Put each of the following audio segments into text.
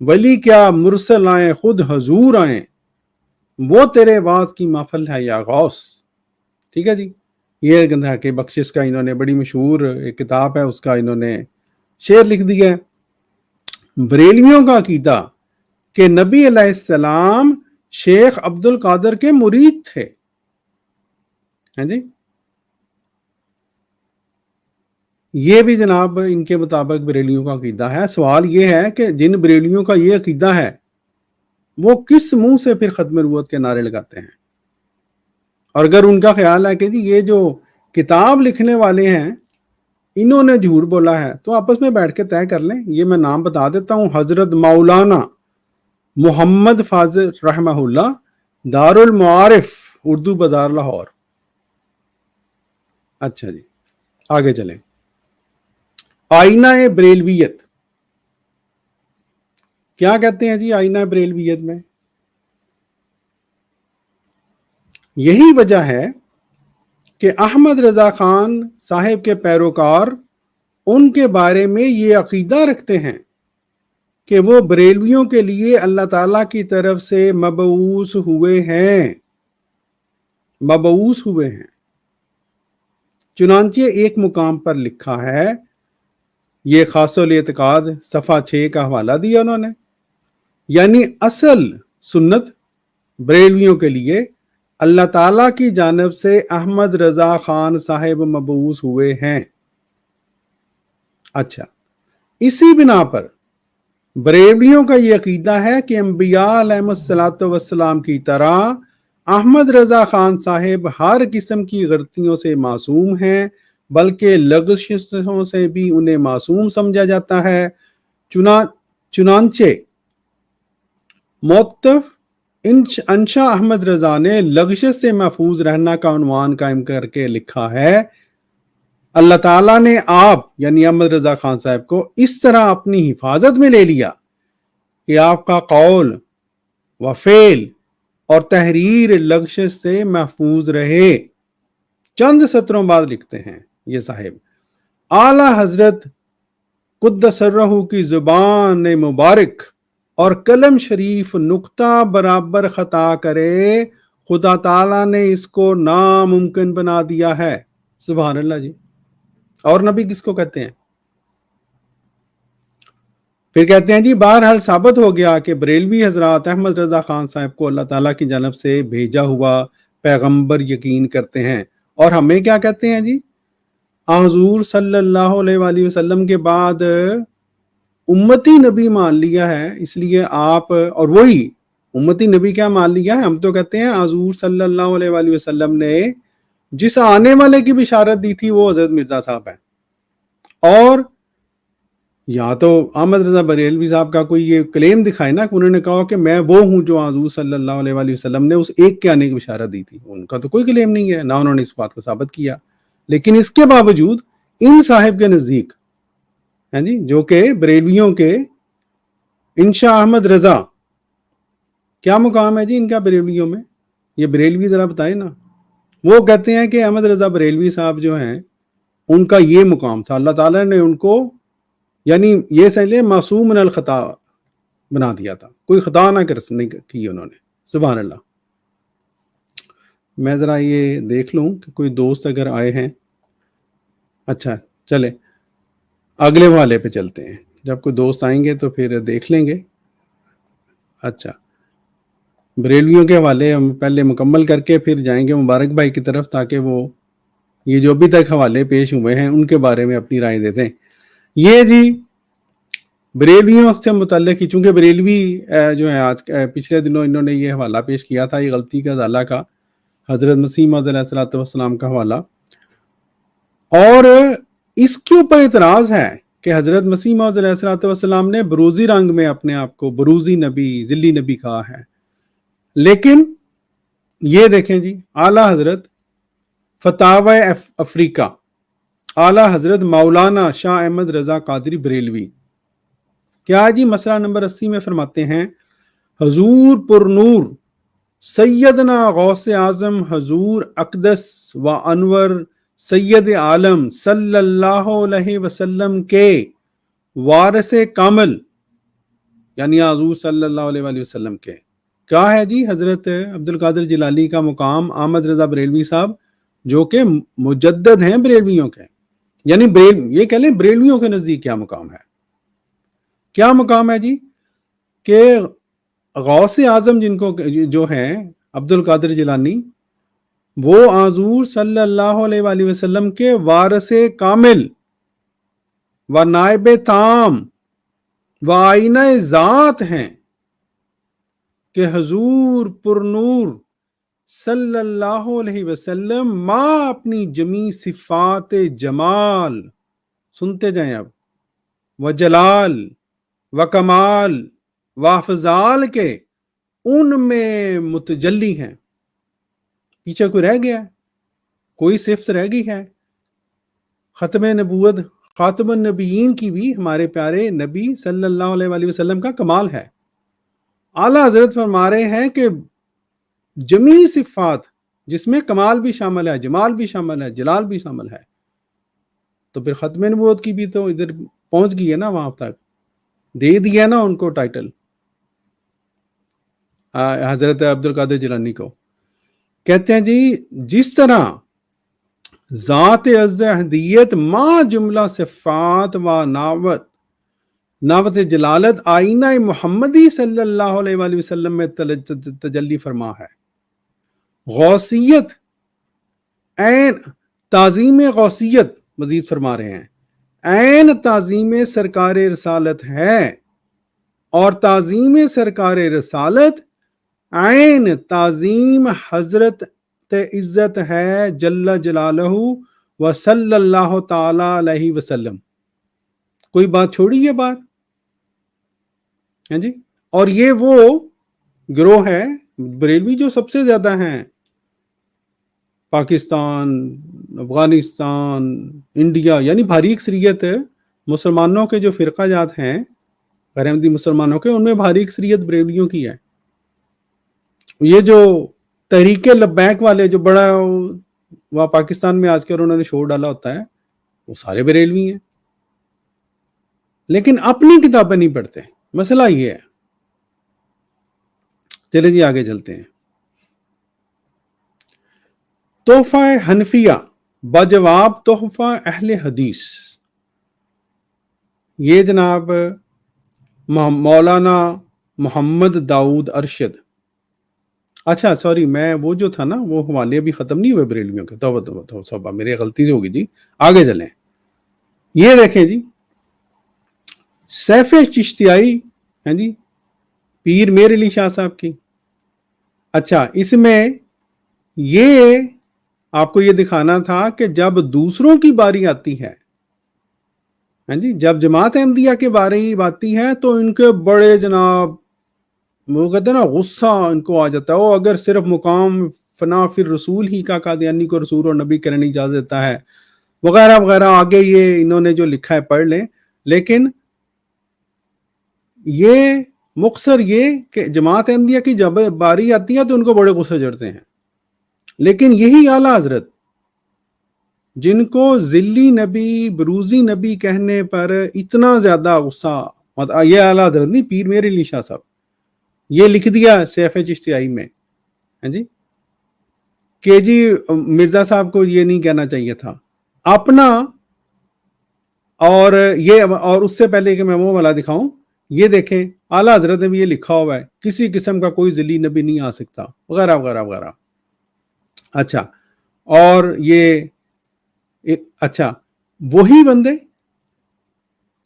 ولی کیا مرسل آئیں خود حضور آئیں، وہ تیرے واز کی محفل ہے یا غوث. ٹھیک ہے جی، یہ گندھا کے بخشش کا انہوں نے بڑی مشہور ایک کتاب ہے، اس کا انہوں نے شعر لکھ دیا ہے. بریلویوں کا عقیدہ کہ نبی علیہ السلام شیخ عبد القادر کے مرید تھے. ہیں جی، یہ بھی جناب ان کے مطابق بریلیوں کا عقیدہ ہے. سوال یہ ہے کہ جن بریلیوں کا یہ عقیدہ ہے وہ کس منہ سے پھر ختم نبوت کے نعرے لگاتے ہیں؟ اور اگر ان کا خیال ہے کہ جی یہ جو کتاب لکھنے والے ہیں انہوں نے جھوٹ بولا ہے، تو آپس میں بیٹھ کے طے کر لیں. یہ میں نام بتا دیتا ہوں، حضرت مولانا محمد فاضل رحمہ اللہ، دار المعارف، اردو بازار، لاہور. اچھا جی، آگے چلیں. آئینہ بریلویت کیا کہتے ہیں جی؟ آئینہ بریلویت میں یہی وجہ ہے کہ احمد رضا خان صاحب کے پیروکار ان کے بارے میں یہ عقیدہ رکھتے ہیں کہ وہ بریلویوں کے لیے اللہ تعالیٰ کی طرف سے مبعوث ہوئے ہیں. چنانچہ ایک مقام پر لکھا ہے، یہ خاص الاعتقاد صفحہ 6 کا حوالہ دیا انہوں نے، یعنی اصل سنت بریلویوں کے لیے اللہ تعالیٰ کی جانب سے احمد رضا خان صاحب مبعوث ہوئے ہیں. اچھا، اسی بنا پر بریلویوں کا یہ عقیدہ ہے کہ انبیاء علیہم السلام کی طرح احمد رضا خان صاحب ہر قسم کی غلطیوں سے معصوم ہیں، بلکہ لغزشوں سے بھی انہیں معصوم سمجھا جاتا ہے. چنانچہ موقف انشا احمد رضا نے لغزش سے محفوظ رہنا کا عنوان قائم کر کے لکھا ہے، اللہ تعالیٰ نے آپ یعنی احمد رضا خان صاحب کو اس طرح اپنی حفاظت میں لے لیا کہ آپ کا قول و فعل اور تحریر لغزش سے محفوظ رہے. چند سطروں بعد لکھتے ہیں یہ صاحب، اعلیٰ حضرت قدس سرہ کی زبان مبارک اور قلم شریف نقطہ برابر خطا کرے، خدا تعالیٰ نے اس کو ناممکن بنا دیا ہے. سبحان اللہ جی. اور نبی کس کو کہتے ہیں؟ پھر کہتے ہیں جی بہرحال ثابت ہو گیا کہ بریلوی حضرات احمد رضا خان صاحب کو اللہ تعالیٰ کی جانب سے بھیجا ہوا پیغمبر یقین کرتے ہیں. اور ہمیں کیا کہتے ہیں جی؟ حضور صلی اللہ علیہ وآلہ وسلم کے بعد امتی نبی مان لیا ہے، اس لیے آپ اور وہی امتی نبی کیا مان لیا ہے؟ ہم تو کہتے ہیں حضور صلی اللہ علیہ وآلہ وسلم نے جس آنے والے کی بشارت دی تھی وہ حضرت مرزا صاحب ہیں. اور یا تو احمد رضا بریلوی صاحب کا کوئی یہ کلیم دکھائے نا کہ انہوں نے کہا کہ میں وہ ہوں جو حضور صلی اللہ علیہ وآلہ وسلم نے اس ایک کے آنے کی بشارت دی تھی. ان کا تو کوئی کلیم نہیں ہے، نہ انہوں نے اس بات کو ثابت کیا. لیکن اس کے باوجود ان صاحب کے نزدیک ہیں جی، جو کہ بریلویوں کے انشا احمد رضا، کیا مقام ہے جی ان کا بریلویوں میں؟ یہ بریلوی ذرا بتائیں نا. وہ کہتے ہیں کہ احمد رضا بریلوی صاحب جو ہیں ان کا یہ مقام تھا، اللہ تعالیٰ نے ان کو یعنی یہ سمجھ لیں معصوم من الخطا بنا دیا تھا، کوئی خطا نہ کی انہوں نے. سبحان اللہ. میں ذرا یہ دیکھ لوں کہ کوئی دوست اگر آئے ہیں. اچھا چلے اگلے حوالے پہ چلتے ہیں، جب کوئی دوست آئیں گے تو پھر دیکھ لیں گے. اچھا، بریلویوں کے حوالے ہم پہلے مکمل کر کے پھر جائیں گے مبارک بھائی کی طرف، تاکہ وہ یہ جو ابھی تک حوالے پیش ہوئے ہیں ان کے بارے میں اپنی رائے دیتے ہیں. یہ جی بریلویوں سے متعلق ہی، چونکہ بریلوی جو ہے آج پچھلے دنوں انہوں نے یہ حوالہ پیش کیا تھا، یہ غلطی کا ازالہ کا، حضرت مسیح موعود علیہ الصلوۃ والسلام کا حوالہ، اور اس کے اوپر اعتراض ہے کہ حضرت مسیح موعود علیہ الصلوۃ والسلام نے بروزی رنگ میں اپنے آپ کو بروزی نبی، ذلی نبی کہا ہے. لیکن یہ دیکھیں جی، اعلیٰ حضرت فتاوی افریقہ، اعلیٰ حضرت مولانا شاہ احمد رضا قادری بریلوی کیا جی مسئلہ نمبر 80 میں فرماتے ہیں، حضور پر نور سیدنا غوث اعظم حضور اقدس و انور سید عالم صلی اللہ علیہ وسلم کے وارث کامل یعنی حضور صلی اللہ علیہ وآلہ وسلم کے. کیا ہے جی؟ حضرت عبد القادر جیلانی کا مقام احمد رضا بریلوی صاحب جو کہ مجدد ہیں بریلویوں کے، یعنی یہ کہہ لیں بریلویوں کے نزدیک کیا مقام ہے. کیا مقام ہے جی؟ کہ غوث اعظم جن کو جو ہیں عبد القادر جیلانی، وہ حضور صلی اللہ علیہ وآلہ وسلم کے وارث کامل و نائب تام و آئینہ ذات ہیں، کہ حضور پر نور صلی اللہ علیہ وسلم ماں اپنی جمی صفات جمال، سنتے جائیں اب، و جلال و کمال و افضال کے ان میں متجلی ہیں. پیچھے کوئی رہ گیا ہے؟ کوئی صفت رہ گئی ہے؟ ختم نبوت خاتم النبیین کی بھی ہمارے پیارے نبی صلی اللہ علیہ وآلہ وسلم کا کمال ہے. اعلیٰ حضرت فرما رہے ہیں کہ جمیع صفات، جس میں کمال بھی شامل ہے، جمال بھی شامل ہے، جلال بھی شامل ہے، تو پھر ختم نبوت کی بھی تو ادھر پہنچ گئی ہے نا، وہاں تک دے دیا نا ان کو ٹائٹل حضرت عبد القادر جیلانی کو. کہتے ہیں جی جس طرح ذات عز احدیت ما جملہ صفات و ناوت جلالت آئینہ محمدی صلی اللہ علیہ وآلہ وسلم میں تجلی فرما ہے. غوثیت عین تعظیم غوثیت مزید فرما رہے ہیں، عین تعظیم سرکار رسالت ہے، اور تعظیم سرکار رسالت عین تعظیم حضرت عزت ہے جل جلالہ و صلی اللہ تعالی علیہ وسلم. کوئی بات چھوڑی ہے بات؟ جی. اور یہ وہ گروہ ہے بریلوی جو سب سے زیادہ ہیں، پاکستان، افغانستان، انڈیا، یعنی بھاری اکثریت مسلمانوں کے جو فرقہ جات ہیں غیر احمدی مسلمانوں کے، ان میں بھاری اکثریت بریلویوں کی ہے. یہ جو تحریک لبیک والے جو بڑا وہاں پاکستان میں آج کل انہوں نے شور ڈالا ہوتا ہے، وہ سارے بریلوی ہیں، لیکن اپنی کتابیں نہیں پڑھتے. مسئلہ یہ ہے. چلے جی آگے چلتے ہیں. تحفہ حنفیہ بجواب تحفہ اہل حدیث، یہ جناب مولانا محمد داؤد ارشد. اچھا سوری، میں وہ جو تھا نا وہ حوالے ابھی ختم نہیں ہوئے بریلویوں کے، توبہ میری غلطی سے ہوگی جی. آگے چلیں. یہ دیکھیں جی سیف چشتیائی ہیں جی، پیر میر علی شاہ صاحب کی. اچھا اس میں یہ آپ کو یہ دکھانا تھا کہ جب دوسروں کی باری آتی ہے، ہاں جی، جب جماعت احمدیہ کے بارے ہی آتی ہے تو ان کے بڑے جناب وہ کہتے ہیں نا غصہ ان کو آ جاتا ہے. وہ اگر صرف مقام فنا فر رسول ہی کا قادیانی کو رسول اور نبی کرنے اجازت دیتا ہے وغیرہ وغیرہ، آگے یہ انہوں نے جو لکھا ہے پڑھ لیں. لیکن یہ مختصر یہ کہ جماعت احمدیہ کی جب باری آتی ہے تو ان کو بڑے غصے چڑھتے ہیں. لیکن یہی اعلیٰ حضرت جن کو ذلی نبی بروزی نبی کہنے پر اتنا زیادہ غصہ، یہ اعلیٰ حضرت نہیں، پیر میر علی شاہ صاحب، یہ لکھ دیا سیف چشتیائی میں، ہاں جی، کہ جی مرزا صاحب کو یہ نہیں کہنا چاہیے تھا اپنا. اور یہ اور اس سے پہلے کہ میں وہ والا دکھاؤں، یہ دیکھیں اعلیٰ حضرت نے بھی یہ لکھا ہوا ہے کسی قسم کا کوئی ذلی نبی نہیں آ سکتا وغیرہ وغیرہ وغیرہ. اچھا اور یہ اچھا وہی بندے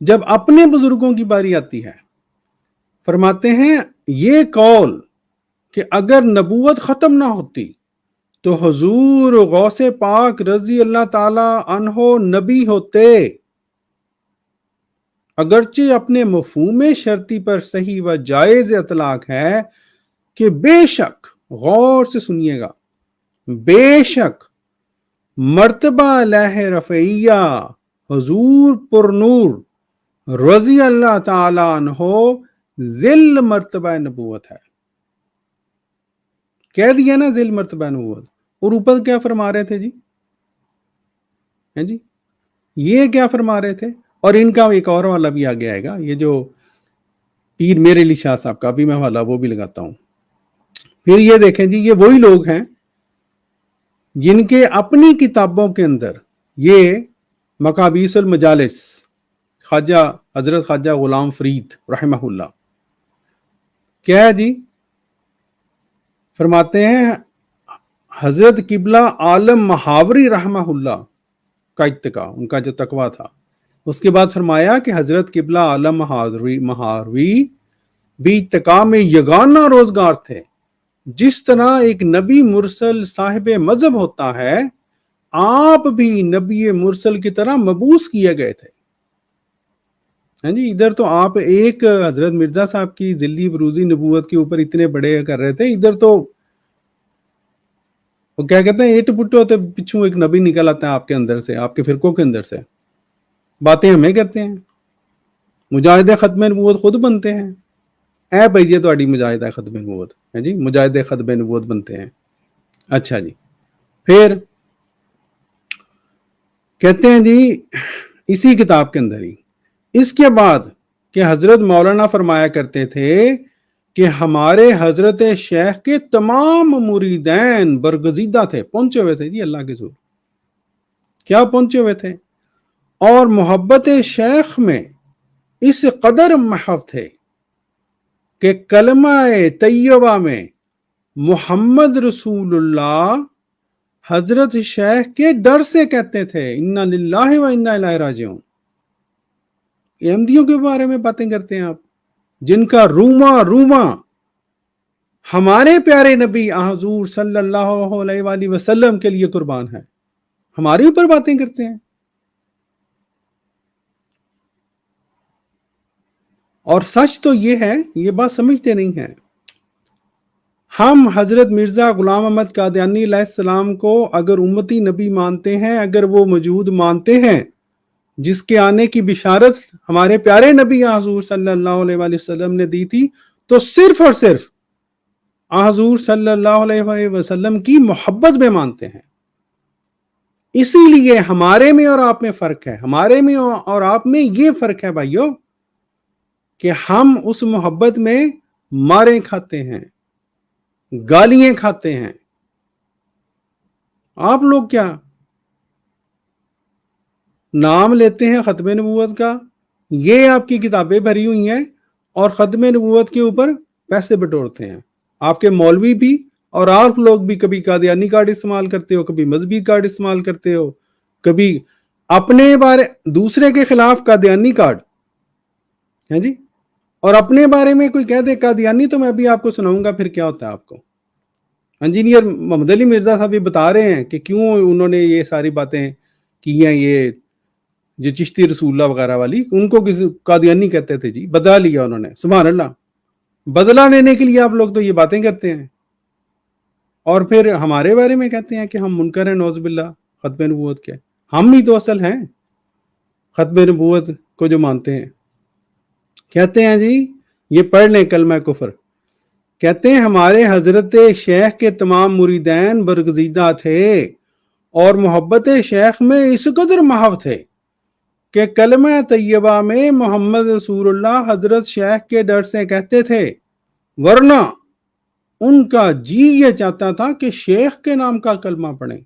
جب اپنے بزرگوں کی باری آتی ہے فرماتے ہیں یہ قول کہ اگر نبوت ختم نہ ہوتی تو حضور غوث پاک رضی اللہ تعالی عنہ نبی ہوتے، اگرچہ اپنے مفہوم شرطی پر صحیح و جائز اطلاق ہے کہ بے شک، غور سے سنیے گا، بے شک مرتبہ الہ رفعیہ حضور پر نور رضی اللہ تعالی عنہ ذل مرتبہ نبوت ہے. کہہ دیا نا ذل مرتبہ نبوت. اور اوپر کیا فرما رہے تھے جی؟ ہیں جی یہ کیا فرما رہے تھے؟ اور ان کا ایک اور والا بھی آگے آئے گا، یہ جو پیر میر علی شاہ صاحب کا بھی میں حوالہ وہ بھی لگاتا ہوں. پھر یہ دیکھیں جی، یہ وہی لوگ ہیں جن کے اپنی کتابوں کے اندر یہ مقابیس المجالس خواجہ حضرت خواجہ غلام فرید رحمہ اللہ کیا ہے جی، فرماتے ہیں حضرت قبلہ عالم محاوری رحمہ اللہ کا اتقا، ان کا جو تقوی تھا. اس کے بعد فرمایا کہ حضرت قبلہ عالم محاوری بھی اتقا میں یگانہ روزگار تھے. جس طرح ایک نبی مرسل صاحب مذہب ہوتا ہے، آپ بھی نبی مرسل کی طرح مبعوث کیے گئے تھے. ہاں جی، ادھر تو آپ ایک حضرت مرزا صاحب کی ذلی بروزی نبوت کے اوپر اتنے بڑے کر رہے تھے، ادھر تو وہ کیا کہتے ہیں، ایٹ پٹو ہوتے پچھوں ایک نبی نکل آتا ہے آپ کے اندر سے، آپ کے فرقوں کے اندر سے. باتیں ہمیں کرتے ہیں، مجاہد ختم نبوت خود بنتے ہیں. اے بھائی یہ تہاڈی مجاہدہ ختم نبوت ہے جی، مجاہد ختم نبوت بنتے ہیں. اچھا جی، پھر کہتے ہیں جی اسی کتاب کے اندر ہی، اس کے بعد کہ حضرت مولانا فرمایا کرتے تھے کہ ہمارے حضرت شیخ کے تمام مریدین برگزیدہ تھے، پہنچے ہوئے تھے جی اللہ کے حضور. کیا پہنچے ہوئے تھے؟ اور محبت شیخ میں اس قدر محو تھے کہ کلمہ طیبہ میں محمد رسول اللہ حضرت شیخ کے ڈر سے کہتے تھے انا للہ و انا الیہ راجعون. یہ احمدیوں کے بارے میں باتیں کرتے ہیں آپ، جن کا روما ہمارے پیارے نبی حضور صلی اللہ علیہ وآلہ وسلم کے لیے قربان ہے، ہمارے اوپر باتیں کرتے ہیں. اور سچ تو یہ ہے، یہ بات سمجھتے نہیں ہیں. ہم حضرت مرزا غلام احمد قادیانی علیہ السلام کو اگر امتی نبی مانتے ہیں، اگر وہ موجود مانتے ہیں جس کے آنے کی بشارت ہمارے پیارے نبی حضور صلی اللہ علیہ وآلہ وسلم نے دی تھی، تو صرف اور صرف حضور صلی اللہ علیہ وآلہ وسلم کی محبت میں مانتے ہیں. اسی لیے ہمارے میں اور آپ میں فرق ہے، ہمارے میں اور آپ میں یہ فرق ہے بھائیو کہ ہم اس محبت میں ماریں کھاتے ہیں، گالیاں کھاتے ہیں. آپ لوگ کیا نام لیتے ہیں ختم نبوت کا، یہ آپ کی کتابیں بھری ہوئی ہیں اور ختم نبوت کے اوپر پیسے بٹورتے ہیں. آپ کے مولوی بھی اور آپ لوگ بھی کبھی قادیانی کارڈ استعمال کرتے ہو، کبھی مذہبی کارڈ استعمال کرتے ہو، کبھی اپنے بارے دوسرے کے خلاف قادیانی کارڈ ہے جی، اور اپنے بارے میں کوئی کہہ دے قادیانی تو میں ابھی آپ کو سناؤں گا پھر کیا ہوتا ہے آپ کو. انجینئر محمد علی مرزا صاحب بھی بتا رہے ہیں کہ کیوں انہوں نے یہ ساری باتیں کی ہیں، یہ جو چشتی رسول اللہ وغیرہ والی، ان کو قادیانی کہتے تھے جی، بدلا لیا انہوں نے. سبحان اللہ، بدلہ لینے کے لیے آپ لوگ تو یہ باتیں کرتے ہیں اور پھر ہمارے بارے میں کہتے ہیں کہ ہم منکر ہیں نعوذ باللہ ختم نبوت کے. ہم ہی تو اصل ہیں ختم نبوت کو جو مانتے ہیں. کہتے ہیں جی یہ پڑھ لیں کلمہ کفر، کہتے ہیں ہمارے حضرت شیخ کے تمام مریدین برگزیدہ تھے اور محبت شیخ میں اس قدر محو تھے کہ کلمہ طیبہ میں محمد رسول اللہ حضرت شیخ کے ڈر سے کہتے تھے، ورنہ ان کا جی یہ چاہتا تھا کہ شیخ کے نام کا کلمہ پڑھیں.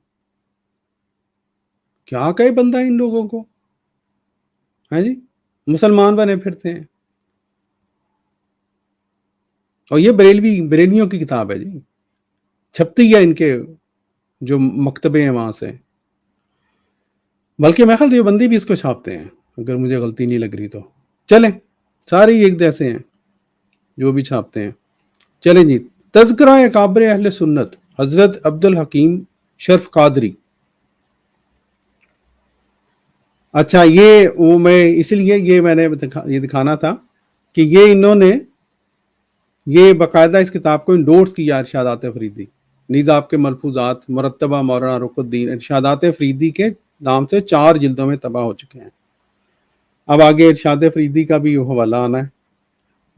کیا کہے بندہ ان لوگوں کو، ہے جی، مسلمان بنے پھرتے ہیں. اور یہ بریلویوں کی کتاب ہے جی، چھپتی ہے ان کے جو مکتبے ہیں وہاں سے، بلکہ میں خیال دیوبندی بھی اس کو چھاپتے ہیں اگر مجھے غلطی نہیں لگ رہی تو. چلیں سارے ایک جیسے ہیں جو بھی چھاپتے ہیں. چلیں جی، تذکرہ اکابر اہل سنت حضرت عبد الحکیم شرف قادری. اچھا یہ وہ میں اس لیے یہ میں نے یہ دکھانا تھا کہ یہ انہوں نے یہ باقاعدہ اس کتاب کو انڈورس کیا ارشادات فریدی، نیز آپ کے ملفوظات مرتبہ مولانا رخ الدین ارشادات فریدی کے نام سے 4 جلدوں میں طبع ہو چکے ہیں. اب آگے ارشاد فریدی کا بھی حوالہ آنا ہے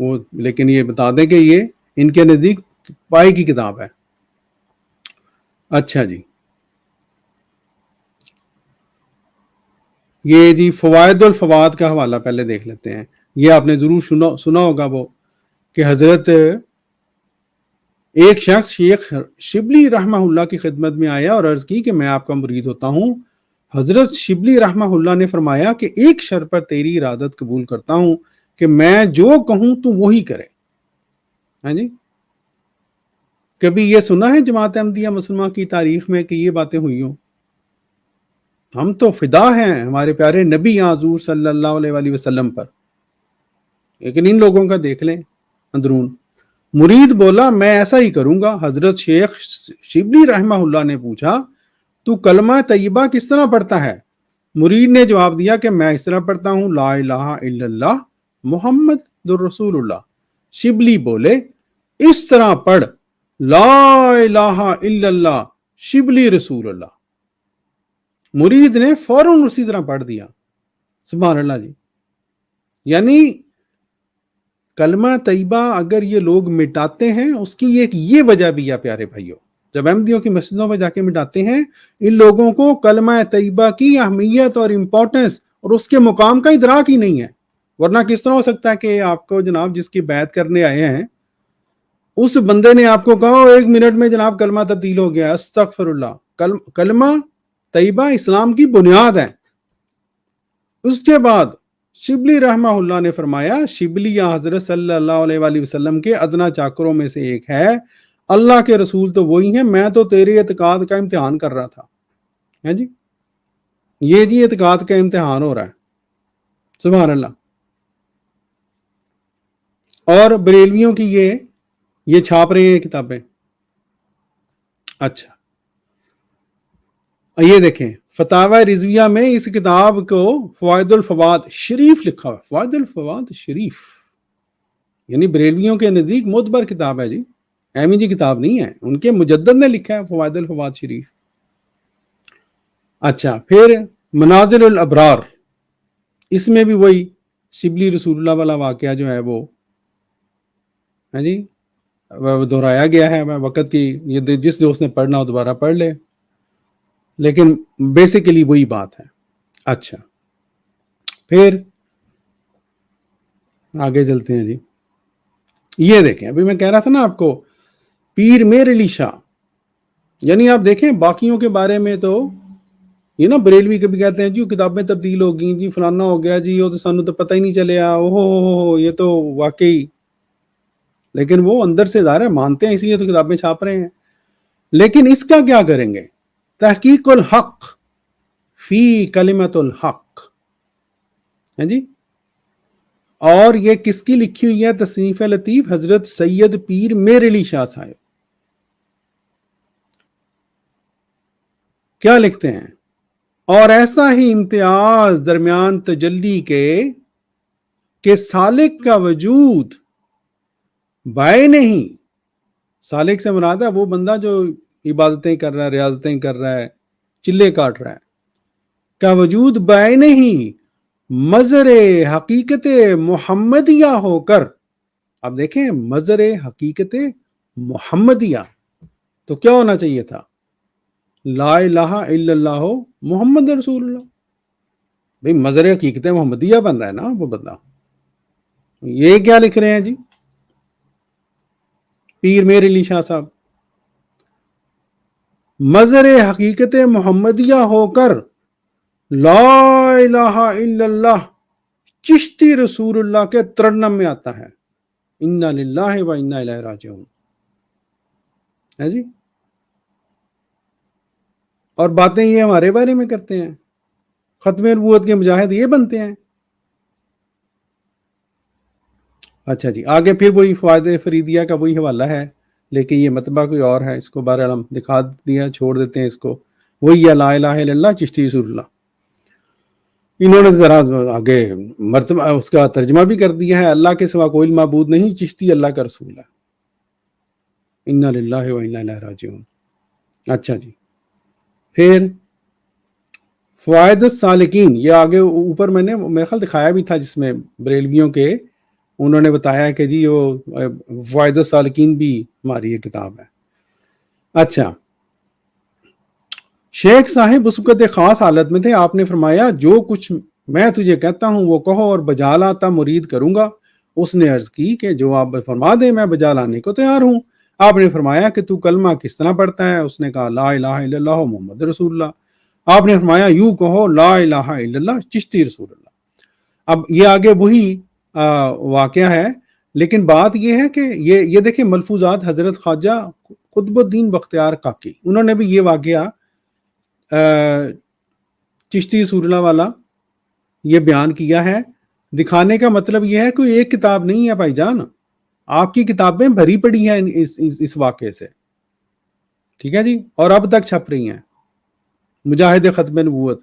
وہ، لیکن یہ بتا دیں کہ یہ ان کے نزدیک پائے کی کتاب ہے. اچھا جی، یہ جی فوائد الفواد کا حوالہ پہلے دیکھ لیتے ہیں. یہ آپ نے ضرور سنا ہوگا، وہ کہ حضرت ایک شخص شیخ شبلی رحمہ اللہ کی خدمت میں آیا اور عرض کی کہ میں آپ کا مرید ہوتا ہوں. حضرت شبلی رحمہ اللہ نے فرمایا کہ ایک شرط پر تیری ارادت قبول کرتا ہوں کہ میں جو کہوں تو وہی کرے. ہاں جی، کبھی یہ سنا ہے جماعت احمدیہ مسلمہ کی تاریخ میں کہ یہ باتیں ہوئی ہوں؟ ہم تو فدا ہیں ہمارے پیارے نبی حضور صلی اللہ علیہ وآلہ وسلم پر، لیکن ان لوگوں کا دیکھ لیں اندرون. مرید بولا میں ایسا ہی کروں گا. حضرت شیخ شبلی رحمہ اللہ نے پوچھا تو کلمہ طیبہ کس طرح پڑھتا ہے؟ مرید نے جواب دیا کہ میں اس طرح پڑھتا ہوں لا الہ الا اللہ محمد رسول اللہ. شبلی بولے اس طرح پڑھ لا الہ الا اللہ شبلی رسول اللہ. مرید نے فوراً اسی طرح پڑھ دیا. سبحان اللہ جی. یعنی کلمہ طیبہ اگر یہ لوگ مٹاتے ہیں اس کی ایک یہ وجہ بھی ہے پیارے بھائیوں. جب احمدیوں کی مسجدوں میں جا کے مٹاتے ہیں، ان لوگوں کو کلمہ طیبہ کی اہمیت اور امپورٹنس اور اس کے مقام کا ادراک ہی نہیں ہے. ورنہ کس طرح ہو سکتا ہے کہ آپ کو جناب جس کی بیعت کرنے آئے ہیں اس بندے نے آپ کو کہا 1 منٹ میں جناب کلمہ تبدیل ہو گیا. استغفر اللہ. کلمہ طیبہ اسلام کی بنیاد ہے. اس کے بعد شبلی رحمہ اللہ نے فرمایا شبلی یا حضرت صلی اللہ علیہ وآلہ وسلم کے ادنا چاکروں میں سے ایک ہے. اللہ کے رسول تو وہی ہیں، میں تو تیرے اعتقاد کا امتحان کر رہا تھا. ہے جی، یہ جی اعتقاد کا امتحان ہو رہا ہے. سبحان اللہ. اور بریلویوں کی یہ چھاپ رہے ہیں کتابیں. اچھا یہ دیکھیں فتاوی رضویہ میں اس کتاب کو فوائد الفواد شریف لکھا ہوا. فوائد الفواد شریف یعنی بریلویوں کے نزدیک معتبر کتاب ہے جی، ایمی جی کتاب نہیں ہے، ان کے مجدد نے لکھا ہے فوائد الفواد شریف. اچھا پھر منازل الابرار، اس میں بھی وہی شبلی رسول اللہ والا واقعہ جو ہے وہ ہے جی دہرایا گیا ہے. وقت کی یہ جس دوست نے پڑھنا ہو دوبارہ پڑھ لے، لیکن بیسیکلی وہی بات ہے. اچھا پھر آگے چلتے ہیں جی. یہ دیکھیں ابھی میں کہہ رہا تھا نا آپ کو پیر میر علی شاہ، یعنی آپ دیکھیں باقیوں کے بارے میں تو یہ نا بریلوی کبھی کہتے ہیں جی کتابیں تبدیل ہو گئیں جی فلانا ہو گیا جی وہ تو سانو تو پتہ ہی نہیں چلیا اوہ یہ تو واقعی، لیکن وہ اندر سے ظاہر ہے مانتے ہیں اسی لیے تو کتابیں چھاپ رہے ہیں. لیکن اس کا کیا کریں گے؟ تحقیق الحق فی کلمت الحق ہے جی. اور یہ کس کی لکھی ہوئی ہے؟ تصنیف لطیف حضرت سید پیر میر علی شاہ صاحب. کیا لکھتے ہیں؟ اور ایسا ہی امتیاز درمیان تجلی کے کہ سالک کا وجود بائے نہیں. سالک سے مراد ہے وہ بندہ جو عبادتیں کر رہا ہے، ریاضتیں کر رہا ہے، چلے کاٹ رہا ہے، کا وجود بائے نہیں مظہر حقیقت محمدیہ ہو کر. اب دیکھیں مظہر حقیقت محمدیہ تو کیا ہونا چاہیے تھا؟ لا الہ الا اللہ محمد رسول اللہ. بھئی مظہر حقیقت محمدیہ بن رہا ہے نا وہ بندہ. یہ کیا لکھ رہے ہیں جی پیر میر علی شاہ صاحب؟ مظہر حقیقت محمدیہ ہو کر لا الہ الا اللہ چشتی رسول اللہ کے ترنم میں آتا ہے انا للہ و انا الیہ راجعون ہے جی. اور باتیں یہ ہمارے بارے میں کرتے ہیں، ختم نبوت کے مجاہد یہ بنتے ہیں. اچھا جی آگے پھر وہی فوائد فریدیہ کا وہی حوالہ ہے، لیکن یہ مطبع کوئی اور ہے، اس کو بہرحال ہم دکھا دیا، چھوڑ دیتے ہیں اس کو. وہی ہے لا الہ الا اللہ چشتی رسول اللہ. انہوں نے ذرا آگے مرتبہ اس کا ترجمہ بھی کر دیا ہے اللہ کے سوا کوئی معبود نہیں، چشتی اللہ کا رسول ہے انا للہ و انا الیہ راجعون. اچھا جی پھر فوائد السالکین، یہ آگے اوپر میں نے میرے خیال دکھایا بھی تھا جس میں بریلویوں کے انہوں نے بتایا کہ جی وہ فوائد السالکین بھی ہماری یہ کتاب ہے. اچھا شیخ صاحب اس وقت ایک خاص حالت میں تھے، آپ نے فرمایا جو کچھ میں تجھے کہتا ہوں وہ کہو اور بجا لاتا مرید کروں گا. اس نے عرض کی کہ جو آپ فرما دیں میں بجا لانے کو تیار ہوں۔ آپ نے فرمایا کہ تو کلمہ کس طرح پڑھتا ہے؟ اس نے کہا لا الہ الا اللہ محمد رسول اللہ۔ آپ نے فرمایا یوں کہو لا الہ الا اللہ چشتی رسول اللہ۔ اب یہ آگے وہی واقعہ ہے، لیکن بات یہ ہے کہ یہ دیکھیں ملفوظات حضرت خواجہ قطب الدین بختیار کاکی، انہوں نے بھی یہ واقعہ چشتی رسول اللہ والا یہ بیان کیا ہے۔ دکھانے کا مطلب یہ ہے کوئی ایک کتاب نہیں ہے بھائی جان، آپ کی کتابیں بھری پڑی ہیں اس واقعے سے، ٹھیک ہے جی، اور اب تک چھپ رہی ہیں، مجاہد ختم نبوت،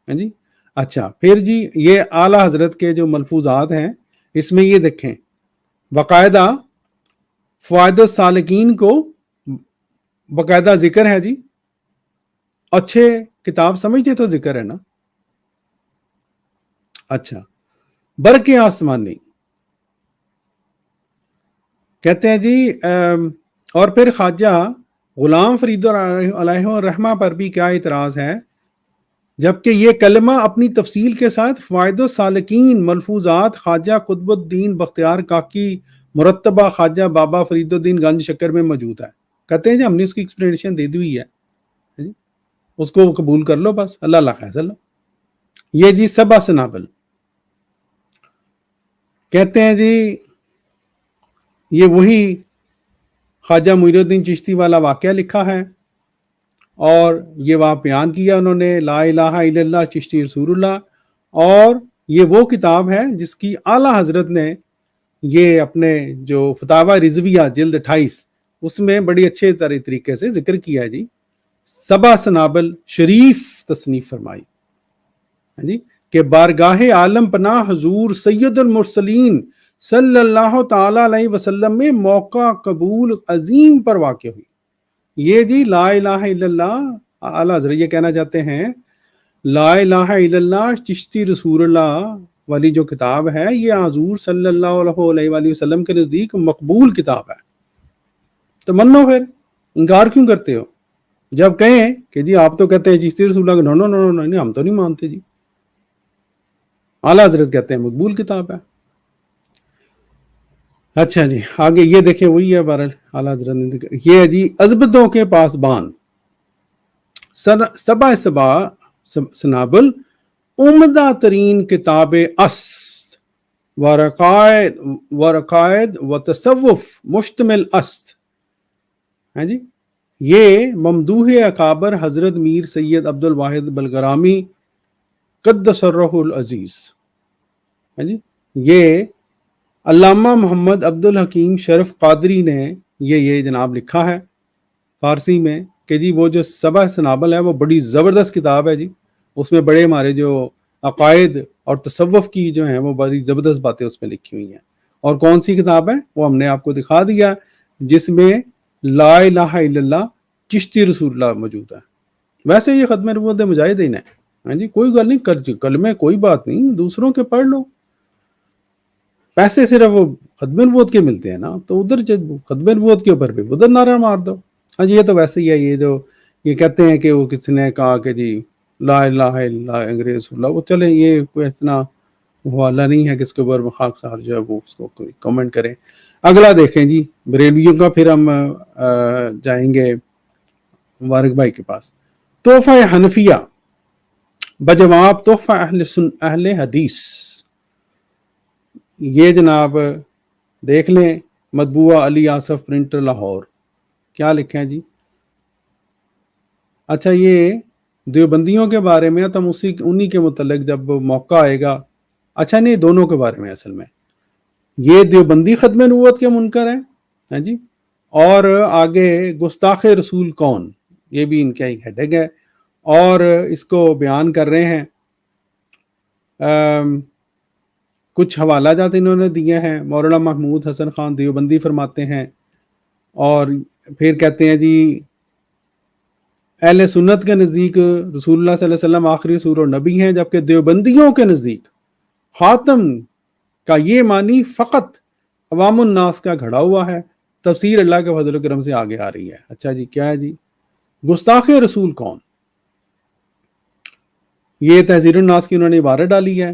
ہاں جی۔ اچھا پھر جی یہ اعلیٰ حضرت کے جو ملفوظات ہیں اس میں یہ دیکھیں باقاعدہ فوائد السالکین کو باقاعدہ ذکر ہے جی، اچھے کتاب سمجھتے تو ذکر ہے نا۔ اچھا برق آسمانی کہتے ہیں جی اور پھر خواجہ غلام فرید علیہ الرحمہ پر بھی کیا اعتراض ہے، جبکہ یہ کلمہ اپنی تفصیل کے ساتھ فوائد السالکین ملفوظات خواجہ قطب الدین بختیار کاکی مرتبہ خواجہ بابا فرید الدین گنج شکر میں موجود ہے۔ کہتے ہیں جی ہم نے اس کی ایکسپلینیشن دے دی ہوئی ہے جی، اس کو قبول کر لو بس، اللہ اللہ خیر اللہ۔ یہ جی سبا سنابل کہتے ہیں جی یہ وہی خواجہ معین الدین چشتی والا واقعہ لکھا ہے، اور یہ وہاں بیان کیا انہوں نے لا الہ الا اللہ چشتی رسول اللہ، اور یہ وہ کتاب ہے جس کی اعلیٰ حضرت نے یہ اپنے جو فتاوی رضویہ جلد 28 اس میں بڑی اچھے طریقے سے ذکر کیا ہے جی، سبا سنابل شریف تصنیف فرمائی جی کہ بارگاہ عالم پناہ حضور سید المرسلین صلی اللہ تعالی علیہ وسلم میں موقع قبول عظیم پر واقع ہوئی۔ یہ جی لا الہ الا اللہ اعلیٰ حضرت یہ کہنا چاہتے ہیں لا الہ الا اللہ چشتی رسول اللہ والی جو کتاب ہے یہ حضور صلی اللہ علیہ وآلہ وسلم کے نزدیک مقبول کتاب ہے، تو منو پھر انکار کیوں کرتے ہو؟ جب کہیں کہ جی آپ تو کہتے ہیں چشتی رسول اللہ، نو نو نو نو ہم تو نہیں مانتے جی، اعلیٰ حضرت کہتے ہیں مقبول کتاب ہے۔ اچھا جی آگے یہ دیکھیں وہی ہے بہرحال اعلیٰ حضرت نے یہ ہے جی عزبتوں کے پاسبان سبا سنابل عمدہ ترین کتاب است ورقائد و تصوف مشتمل است، ہاں جی یہ ممدوح اکابر حضرت میر سید عبد الواحد بلغرامی قدس الروح العزیز، ہاں جی یہ علامہ محمد عبد الحکیم شرف قادری نے یہ جناب لکھا ہے فارسی میں کہ جی وہ جو سبع سنابل ہے وہ بڑی زبردست کتاب ہے جی، اس میں بڑے ہمارے جو عقائد اور تصوف کی جو ہیں وہ بڑی زبردست باتیں اس میں لکھی ہوئی ہیں۔ اور کون سی کتاب ہے وہ ہم نے آپ کو دکھا دیا، جس میں لا الہ الا اللہ چشتی رسول اللہ موجود ہے۔ ویسے یہ ختم نبوت مجاہدین ہے، ہاں جی کوئی گل نہیں، کلمے کوئی بات نہیں، دوسروں کے پڑھ لو، پیسے صرف وہ ختم نبوت کے ملتے ہیں نا، تو ادھر ختم نبوت کے اوپر بھی ادھر نعرہ مار دو۔ ہاں جی یہ تو ویسے ہی ہے، یہ جو یہ کہتے ہیں کہ وہ کسی نے کہا کہ جی لا الہ الا اللہ انگریز اللہ، وہ چلیں یہ کوئی اتنا حوالہ نہیں ہے کہ اس کے اوپر خاک سار جو ہے وہ اس کو کوئی کمنٹ کریں۔ اگلا دیکھیں جی بریلویوں کا، پھر ہم جائیں گے مبارک بھائی کے پاس۔ تحفہ حنفیہ بجواب تحفہ اہل حدیث، یہ جناب دیکھ لیں مطبوعہ علی آصف پرنٹر لاہور، کیا لکھیں جی؟ اچھا یہ دیوبندیوں کے بارے میں، تو ہم انہی کے متعلق جب موقع آئے گا، اچھا نہیں دونوں کے بارے میں، اصل میں یہ دیوبندی ختم نبوت کے منکر ہیں، ہاں جی، اور آگے گستاخ رسول کون، یہ بھی ان کا ایک ہیڈنگ ہے، اور اس کو بیان کر رہے ہیں۔ کچھ حوالہ جات انہوں نے دیے ہیں، مولانا محمود حسن خان دیوبندی فرماتے ہیں، اور پھر کہتے ہیں جی اہل سنت کے نزدیک رسول اللہ صلی اللہ علیہ وسلم آخری رسول اور نبی ہیں، جبکہ دیوبندیوں کے نزدیک خاتم کا یہ معنی فقط عوام الناس کا گھڑا ہوا ہے، تفسیر اللہ کے فضل و کرم سے آگے آ رہی ہے۔ اچھا جی کیا ہے جی گستاخ رسول کون؟ یہ تحذیر الناس کی انہوں نے عبارت ڈالی ہے